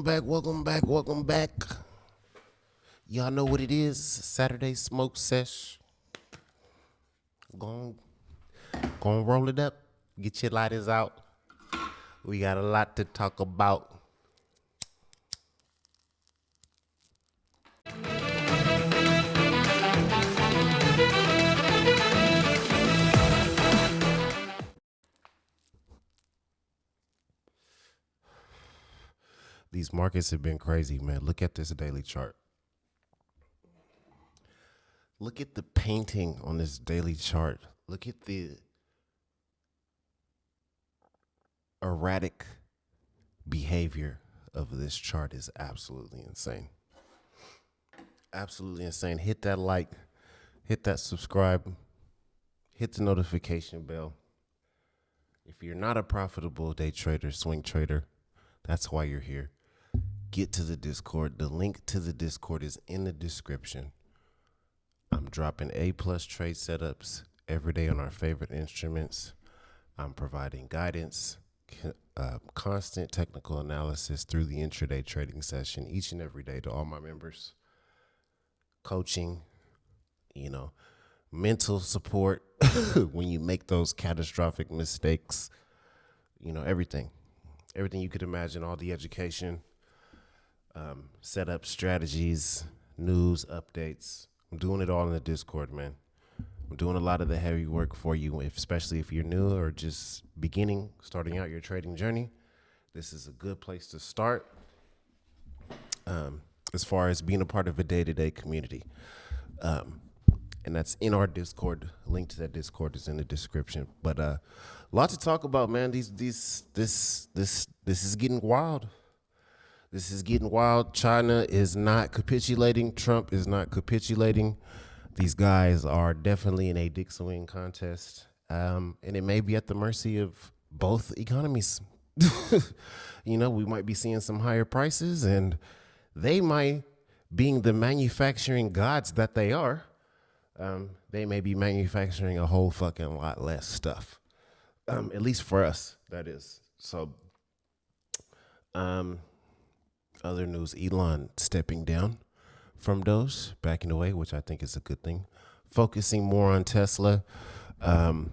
welcome back. Y'all know what it is. Saturday smoke sesh. Gon' roll it up. Get your lighters out. We got a lot to talk about. These markets have been crazy, man. Look at this daily chart. Look at the painting on this daily chart. Look at the erratic behavior of this chart is absolutely insane. Absolutely insane. Hit that like, hit that subscribe, hit the notification bell. If you're not a profitable day trader, swing trader, that's why you're here. Get to the Discord. The link to the Discord is in the description. I'm dropping A+ trade setups every day on our favorite instruments. I'm providing guidance, constant technical analysis through the intraday trading session each and every day to all my members. Coaching, mental support when you make those catastrophic mistakes, everything you could imagine, all the education, setup strategies, news, updates. I'm doing it all in the Discord, man. I'm doing a lot of the heavy work for you, especially if you're new or just starting out your trading journey. This is a good place to start as far as being a part of a day-to-day community. And that's in our Discord. Link to that Discord is in the description. But a lot to talk about, man. This is getting wild. This is getting wild. China is not capitulating. Trump is not capitulating. These guys are definitely in a dick swing contest. And it may be at the mercy of both economies. We might be seeing some higher prices, and they might, being the manufacturing gods that they are, they may be manufacturing a whole fucking lot less stuff. At least for us, that is. So, other news, Elon stepping down from Doge, backing away, which I think is a good thing. Focusing more on Tesla. You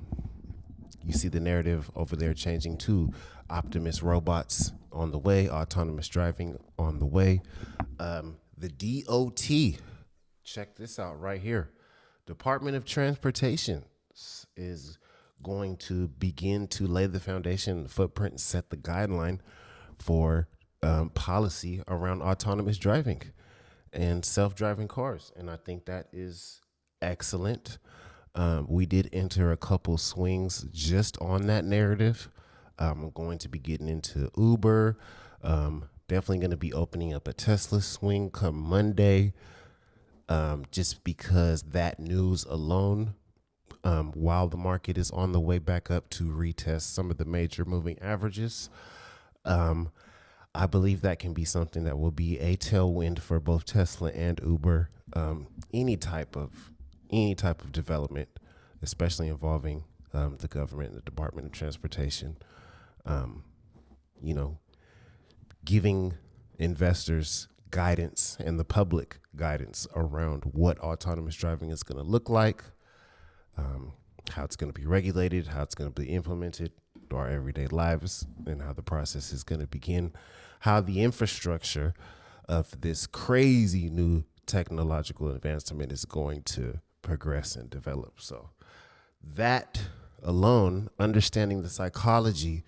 see the narrative over there changing to Optimus robots on the way, autonomous driving on the way. The DOT, check this out right here. Department of Transportation is going to begin to lay the foundation, the footprint, and set the guideline for policy around autonomous driving and self-driving cars. And I think that is excellent. We did enter a couple swings just on that narrative. I'm going to be getting into Uber. Definitely going to be opening up a Tesla swing come Monday. Just because that news alone, while the market is on the way back up to retest some of the major moving averages, I believe that can be something that will be a tailwind for both Tesla and Uber. Any type of development, especially involving the government and the Department of Transportation, giving investors guidance and the public guidance around what autonomous driving is going to look like, how it's going to be regulated, how it's going to be implemented to our everyday lives, and how the process is going to begin, how the infrastructure of this crazy new technological advancement is going to progress and develop. So that alone, understanding the psychology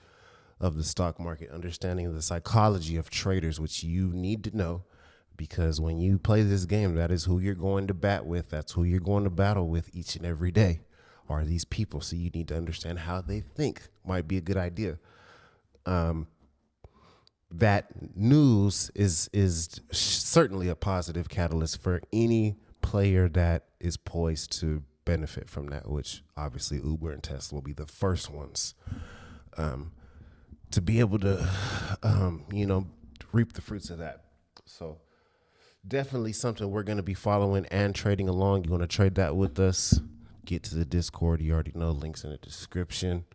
of the stock market, understanding the psychology of traders, which you need to know, because when you play this game, that is who you're going to bat with. That's who you're going to battle with each and every day, are these people. So you need to understand how they think might be a good idea. That news is certainly a positive catalyst for any player that is poised to benefit from that, which obviously Uber and Tesla will be the first ones to be able to, reap the fruits of that. So definitely something we're going to be following and trading along. You want to trade that with us, get to the Discord. You already know, links in the description.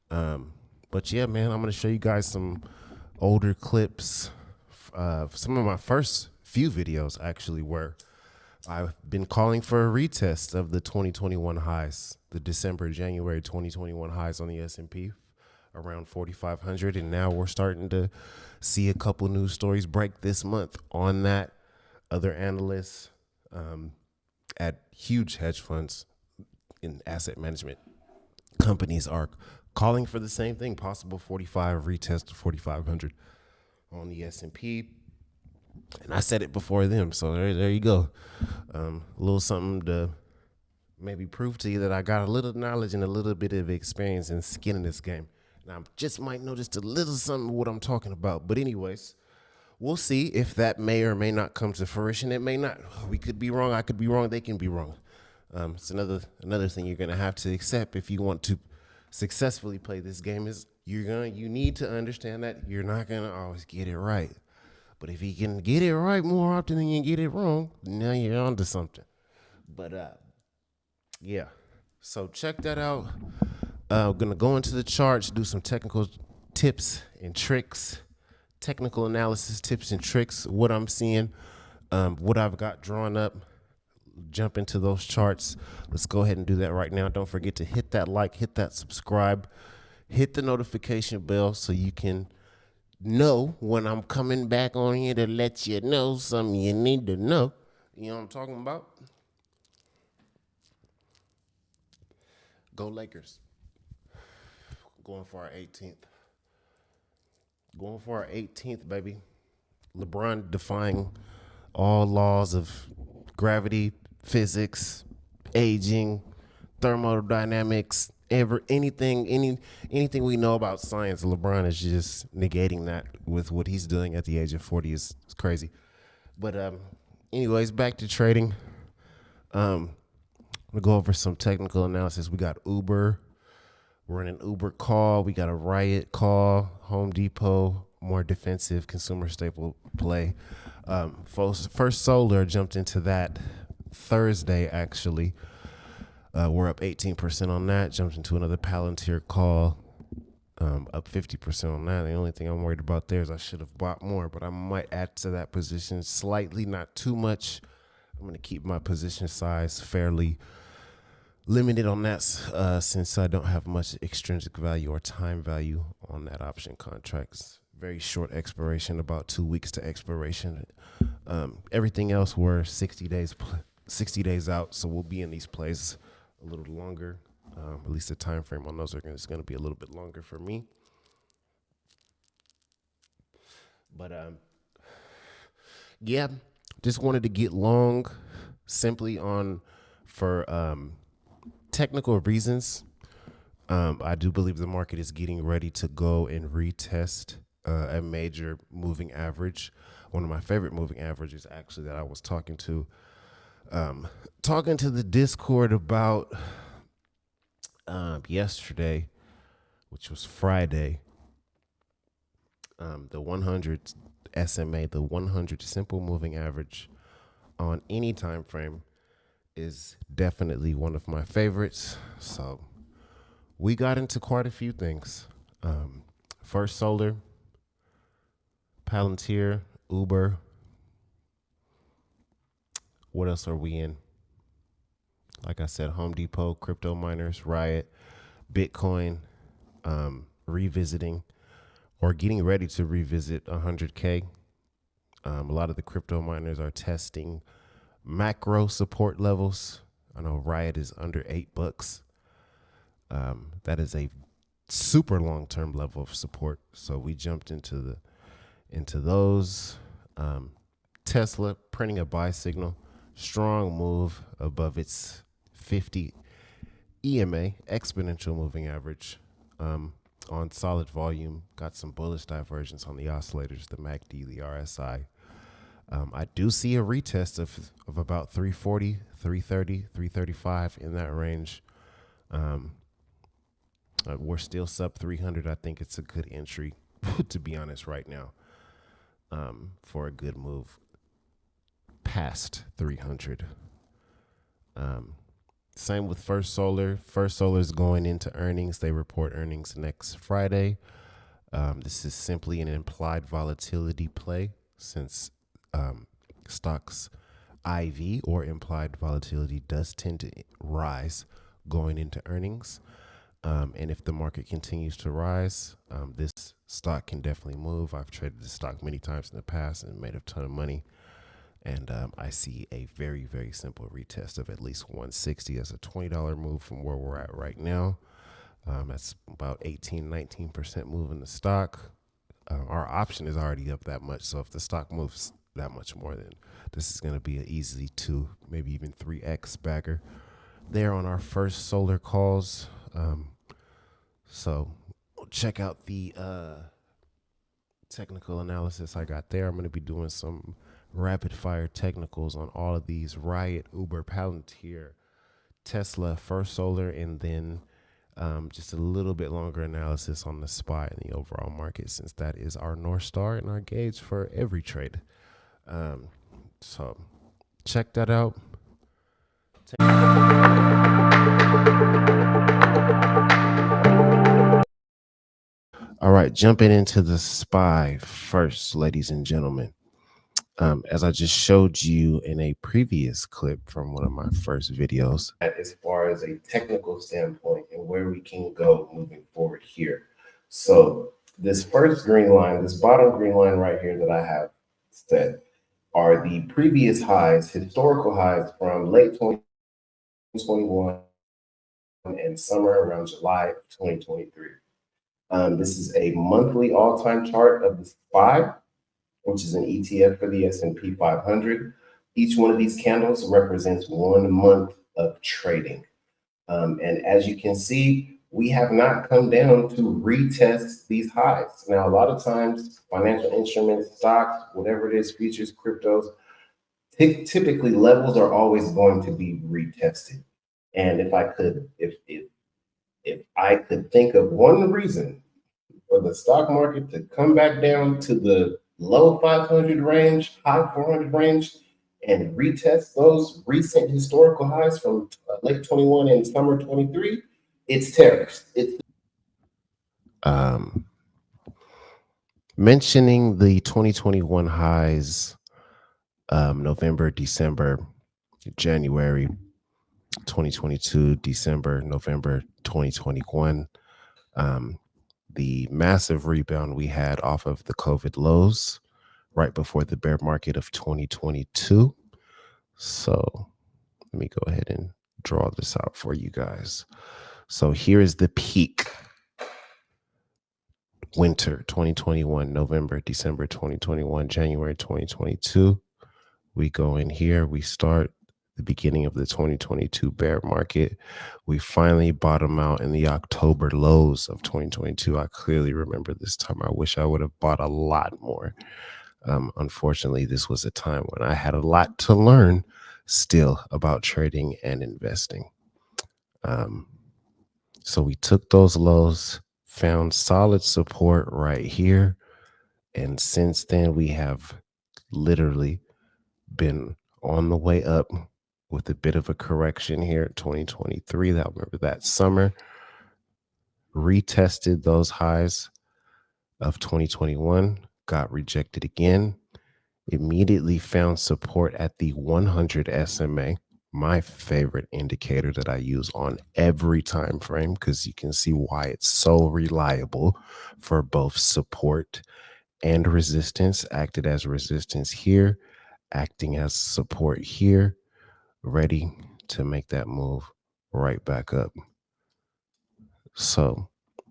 But yeah, man, I'm going to show you guys some older clips some of my first few videos actually were I've been calling for a retest of the 2021 highs, the January 2021 highs on the S&P around 4,500. And now we're starting to see a couple news stories break this month on that. Other analysts at huge hedge funds in asset management companies are calling for the same thing, possible 45 retest to 4,500 on the S&P. And I said it before them, so there you go. A little something to maybe prove to you that I got a little knowledge and a little bit of experience and skin in this game. And I just might know just a little something of what I'm talking about. But anyways, we'll see if that may or may not come to fruition. It may not. We could be wrong. I could be wrong. They can be wrong. It's another thing you're gonna have to accept if you want to successfully play this game. Is you need to understand that you're not gonna always get it right. But if you can get it right more often than you get it wrong, now you're onto something. But yeah. So check that out. I'm gonna go into the charts, do some technical tips and tricks, technical analysis tips and tricks. What I'm seeing, what I've got drawn up. Jump into those charts. Let's go ahead and do that right now. Don't forget to hit that like, hit that subscribe, hit the notification bell so you can know when I'm coming back on here to let you know something you need to know. You know what I'm talking about? Go Lakers. Going for our 18th. Going for our 18th, baby. LeBron defying all laws of gravity, physics, aging, thermodynamics, anything we know about science. LeBron is just negating that with what he's doing at the age of 40 is crazy. But anyways, back to trading. We'll go over some technical analysis. We got Uber. We're in an Uber call. We got a Riot call. Home Depot, more defensive consumer staple play. First Solar jumped into that Thursday, actually. We're up 18% on that. Jumped into another Palantir call, up 50% on that. The only thing I'm worried about there is I should have bought more, but I might add to that position slightly, not too much. I'm going to keep my position size fairly limited on that since I don't have much extrinsic value or time value on that option contracts. Very short expiration, about 2 weeks to expiration. Everything else we're 60 days out, so we'll be in these plays a little longer. At least the time frame on those is going to be a little bit longer for me. But yeah, just wanted to get long simply for technical reasons. I do believe the market is getting ready to go and retest a major moving average. One of my favorite moving averages, actually, that I was talking to the Discord about yesterday, which was Friday. The 100 SMA, the 100 simple moving average on any time frame is definitely one of my favorites. So we got into quite a few things. First Solar, Palantir, Uber. What else are we in? Like I said, Home Depot, crypto miners, Riot, Bitcoin, revisiting or getting ready to revisit 100K. A lot of the crypto miners are testing macro support levels. I know Riot is under $8. That is a super long-term level of support. So we jumped into those. Tesla printing a buy signal, strong move above its 50 EMA exponential moving average. On solid volume, got some bullish divergence on the oscillators, the MACD, the RSI. I do see a retest of about 340, 330, 335 in that range. We're still sub 300. I think it's a good entry, to be honest, right now, for a good move past 300. Same with First Solar. First Solar is going into earnings. They report earnings next Friday. This is simply an implied volatility play. since stocks IV or implied volatility does tend to rise going into earnings. And if the market continues to rise, this stock can definitely move. I've traded this stock many times in the past and made a ton of money. And I see a very, very simple retest of at least 160 as a $20 move from where we're at right now. That's about 19% move in the stock. Our option is already up that much. So if the stock moves that much more, then this is going to be an easily 2, maybe even 3x bagger there on our first solar calls. So check out the technical analysis I got there. I'm going to be doing some rapid fire technicals on all of these: Riot, Uber, Palantir, Tesla, First Solar, and then just a little bit longer analysis on the SPY and the overall market, since that is our North Star and our gauge for every trade. So check that out. All right, jumping into the SPY first, ladies and gentlemen. As I just showed you in a previous clip from one of my first videos, as far as a technical standpoint and where we can go moving forward here. So this first green line, this bottom green line right here that I have set, are the previous highs, historical highs from late 2021 and summer around July of 2023. This is a monthly all-time chart of the SPY, which is an ETF for the S&P 500. Each one of these candles represents 1 month of trading. And as you can see, we have not come down to retest these highs. Now, a lot of times, financial instruments, stocks, whatever it is, futures, cryptos, typically levels are always going to be retested. And if I could think of one reason for the stock market to come back down to the low 500 range, high 400 range, and retest those recent historical highs from late 21 and summer 23, it's tariffs. Mentioning the 2021 highs, November, December, January 2022, December, November 2021, the massive rebound we had off of the COVID lows right before the bear market of 2022. So let me go ahead and draw this out for you guys. So here is the peak. Winter 2021, November, December 2021, January 2022. We go in here, we start the beginning of the 2022 bear market. We finally bottom out in the October lows of 2022. I clearly remember this time. I wish I would have bought a lot more. Unfortunately, this was a time when I had a lot to learn still about trading and investing. So we took those lows, found solid support right here. And since then, we have literally been on the way up with a bit of a correction here in 2023. I remember that summer, retested those highs of 2021, got rejected again, immediately found support at the 100 SMA, my favorite indicator that I use on every time frame, because you can see why it's so reliable for both support and resistance. Acted as resistance here, acting as support here, ready to make that move right back up. So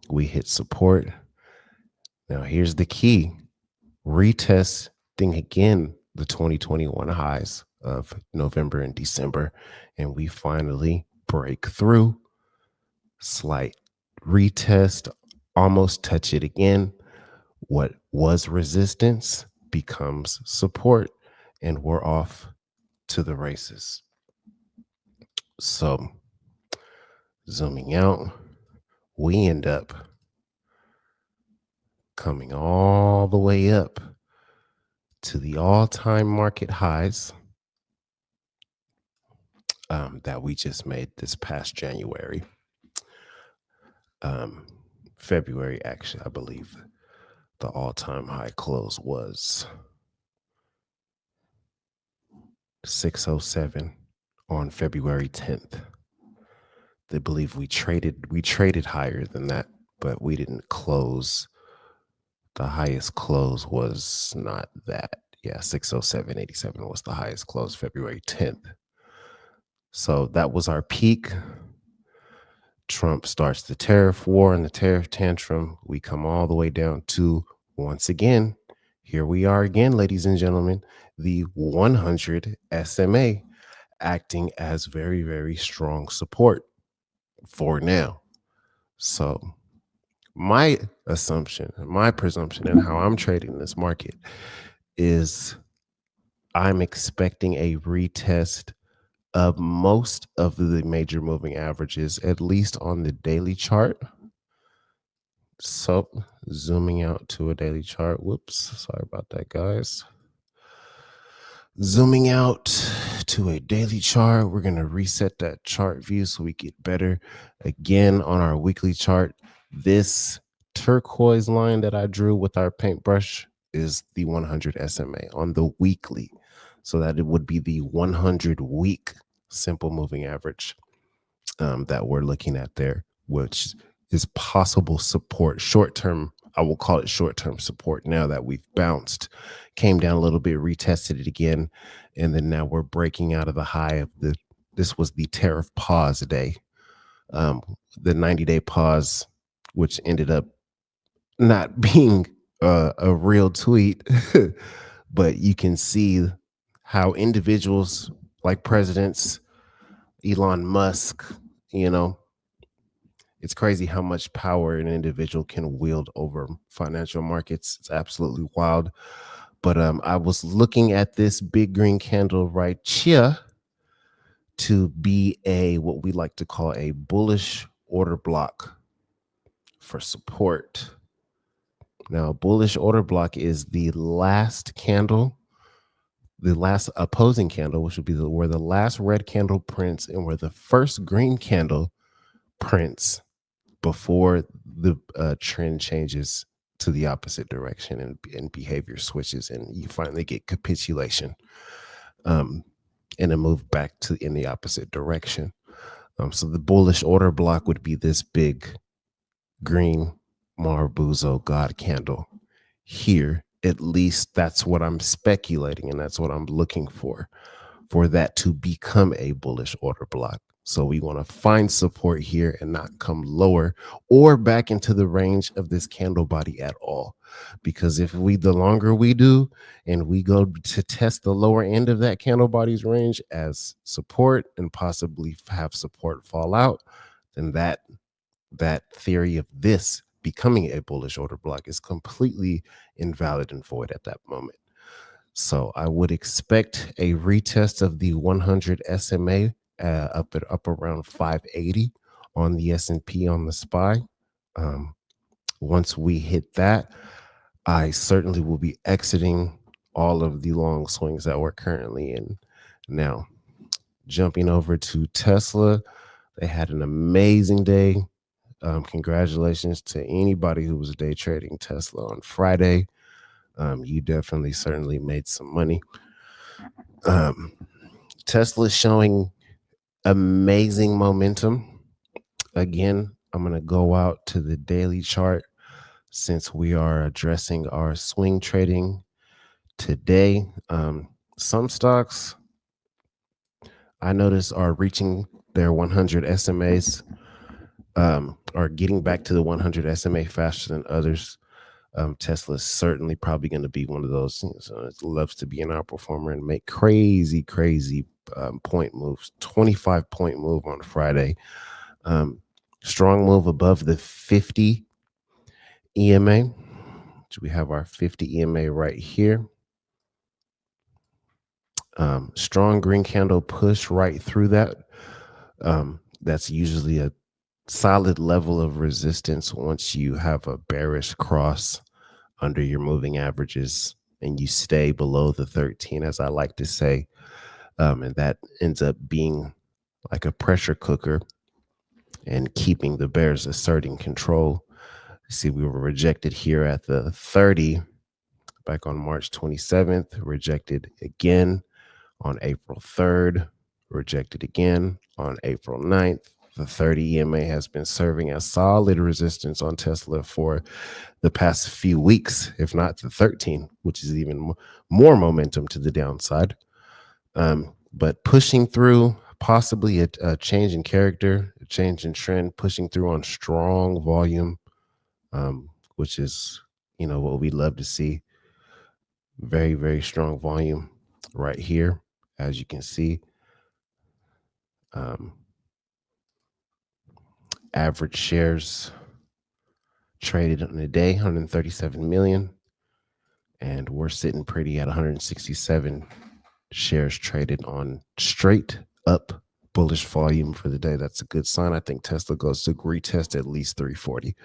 we hit support. Now here's the key: retesting again the 2021 highs of November and December, and we finally break through. Slight retest, almost touch it again. What was resistance becomes support, and we're off to the races. So zooming out, we end up coming all the way up to the all-time market highs that we just made this past January. February, actually, I believe the all-time high close was 607 on February 10th. They believe we traded higher than that, but we didn't close. The highest close was not that. Yeah, 607.87 was the highest close February 10th. So that was our peak. Trump starts the tariff war and the tariff tantrum. We come all the way down to, once again, here we are again, ladies and gentlemen, the 100 SMA acting as very, very strong support for now. So my assumption, my presumption, and how I'm trading this market is I'm expecting a retest of most of the major moving averages, at least on the daily chart. So zooming out to a daily chart. Whoops, sorry about that, guys. Zooming out to a daily chart, we're going to reset that chart view so we get better. Again, on our weekly chart, this turquoise line that I drew with our paintbrush is the 100 SMA on the weekly. So that it would be the 100 week simple moving average that we're looking at there, which is possible support, short term. I will call it short term support now that we've bounced, came down a little bit, retested it again, and then now we're breaking out of the high of this was the tariff pause day, the 90-day pause, which ended up not being a real tweet, but you can see how individuals like presidents, Elon Musk, you know, it's crazy how much power an individual can wield over financial markets. It's absolutely wild. But I was looking at this big green candle right here to be what we like to call a bullish order block for support. Now, bullish order block is the last candle, the last opposing candle, which would be where the last red candle prints and where the first green candle prints before the trend changes to the opposite direction and behavior switches and you finally get capitulation and a move back to in the opposite direction. So the bullish order block would be this big green Marubozu God candle here. At least that's what I'm speculating and that's what I'm looking for that to become a bullish order block. So we want to find support here and not come lower or back into the range of this candle body at all. Because if the longer we do and we go to test the lower end of that candle body's range as support and possibly have support fall out, then that theory of this becoming a bullish order block is completely invalid and void at that moment. So I would expect a retest of the 100 SMA up around 580 on the S&P on the SPY. Once we hit that, I certainly will be exiting all of the long swings that we're currently in. Now, jumping over to Tesla, they had an amazing day. Congratulations to anybody who was day trading Tesla on Friday. You definitely certainly made some money. Tesla's showing amazing momentum. Again, I'm going to go out to the daily chart since we are addressing our swing trading today. Some stocks I notice are reaching their 100 SMAs, are getting back to the 100 SMA faster than others. Tesla is certainly probably going to be one of those. So it loves to be an outperformer and make crazy point moves. 25-point move on Friday. Strong move above the 50 EMA. So we have our 50 EMA right here. Strong green candle push right through that. That's usually a solid level of resistance once you have a bearish cross under your moving averages and you stay below the 13, as I like to say. And that ends up being like a pressure cooker and keeping the bears asserting control. See, we were rejected here at the 30 back on March 27th, rejected again on April 3rd, rejected again on April 9th. The 30 EMA has been serving as solid resistance on Tesla for the past few weeks, if not the 13, which is even more momentum to the downside. But pushing through, possibly a change in character, a change in trend, pushing through on strong volume, which is, what we love to see. Very, very strong volume right here, as you can see. Average shares traded in a day, 137 million. And we're sitting pretty at 167 shares traded on straight up bullish volume for the day. That's a good sign. I think Tesla goes to retest at least 340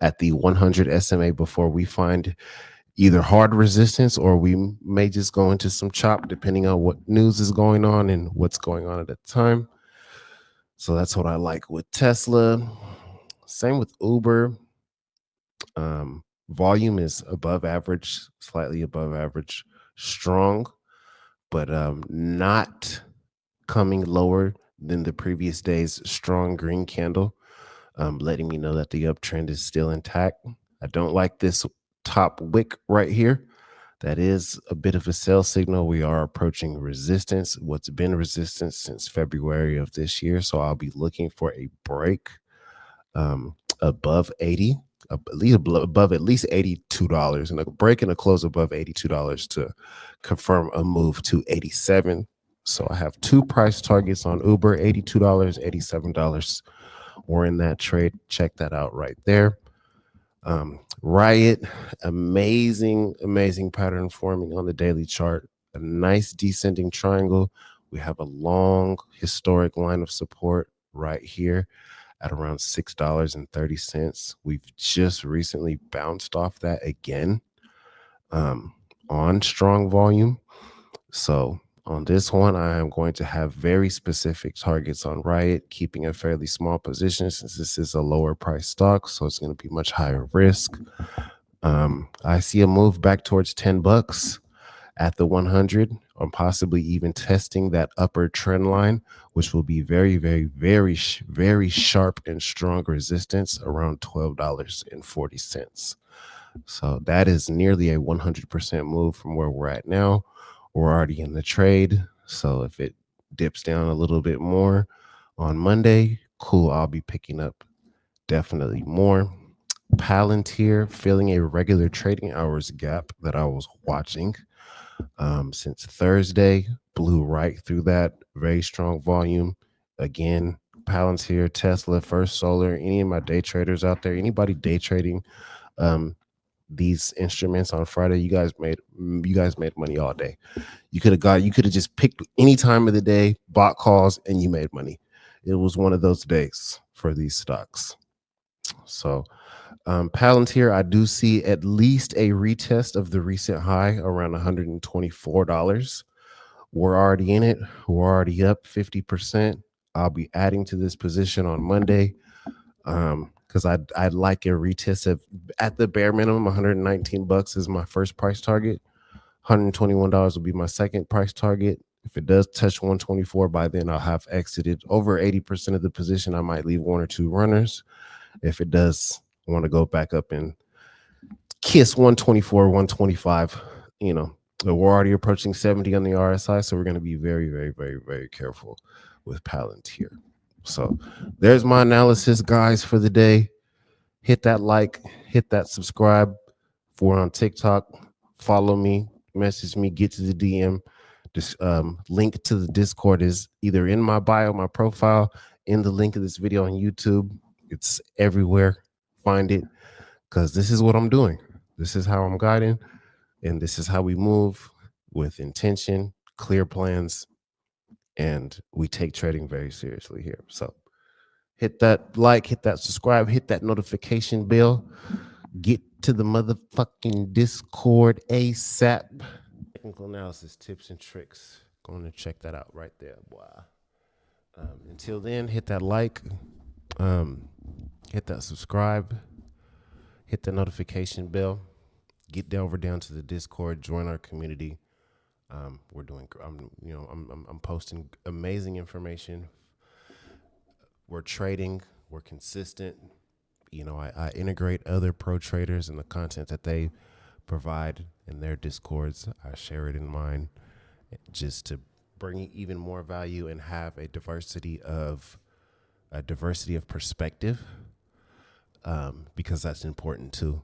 at the 100 SMA before we find either hard resistance, or we may just go into some chop depending on what news is going on and what's going on at the time. So that's what I like with Tesla. Same with Uber. Volume is above average, slightly above average, strong, but not coming lower than the previous day's strong green candle, letting me know that the uptrend is still intact. I don't like this top wick right here. That is a bit of a sell signal. We are approaching resistance, what's been resistance since February of this year. So I'll be looking for a break above 80, above at least $82, and a break and a close above $82 to confirm a move to 87. So I have two price targets on Uber, $82, $87. We're in that trade. Check that out right there. Riot, amazing pattern forming on the daily chart. A nice descending triangle. We have a long historic line of support right here at around $6.30. We've just recently bounced off that again on strong volume. So on this one, I am going to have very specific targets on Riot, keeping a fairly small position since this is a lower price stock. So it's going to be much higher risk. I see a move back towards $10 at the 100, or possibly even testing that upper trend line, which will be very, very, very, very sharp and strong resistance around $12.40. So that is nearly a 100% move from where we're at now. We're already in the trade. So if it dips down a little bit more on Monday, cool, I'll be picking up definitely more. Palantir filling a regular trading hours gap that I was watching since Thursday, blew right through that. Very strong volume. Again, Palantir, Tesla, First Solar, any of my day traders out there, anybody day trading these instruments on Friday, you guys made money all day. You could have just picked any time of the day, bought calls, and you made money. It was one of those days for these stocks. So Palantir, I do see at least a retest of the recent high around $124. We're already in it. We're already up 50%. I'll be adding to this position on Monday because I'd like a retest of, at the bare minimum, $119 is my first price target. $121 will be my second price target. If it does touch 124, by then I'll have exited over 80% of the position. I might leave one or two runners. If it does want to go back up and kiss 124, 125, we're already approaching 70 on the RSI, so we're going to be very, very, very, very careful with Palantir. So there's my analysis, guys, for the day. Hit that like, hit that subscribe. If we're on TikTok, follow me, message me, get to the DM. This link to the Discord is either in my bio, my profile, in the link of this video on YouTube. It's everywhere. Find it, because this is what I'm doing. This is how I'm guiding, and this is how we move with intention, clear plans, and we take trading very seriously here. So hit that like, hit that subscribe, hit that notification bell. Get to the motherfucking Discord ASAP. Technical analysis, tips and tricks. Going to check that out right there. Wow. Until then, hit that like, hit that subscribe, hit the notification bell, get down to the Discord, join our community. We're doing. I'm posting amazing information. We're trading. We're consistent. I integrate other pro traders and the content that they provide in their discords. I share it in mine, just to bring even more value and have a diversity of perspective, because that's important too.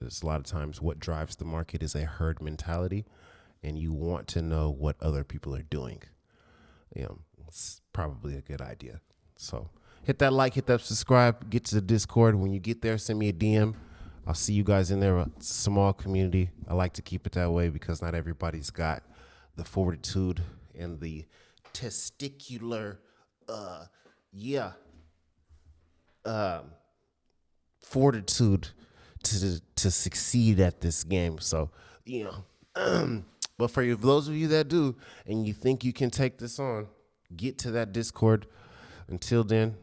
There's a lot of times what drives the market is a herd mentality, and you want to know what other people are doing. It's probably a good idea. So hit that like, hit that subscribe, get to the Discord. When you get there, send me a DM. I'll see you guys in there. It's a small community. I like to keep it that way because not everybody's got the fortitude and the testicular, fortitude to succeed at this game. So, but for those of you that do, and you think you can take this on, get to that Discord. Until then,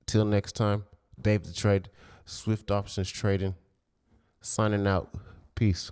till next time, Dave the Trade, Swift Options Trading, signing out. Peace.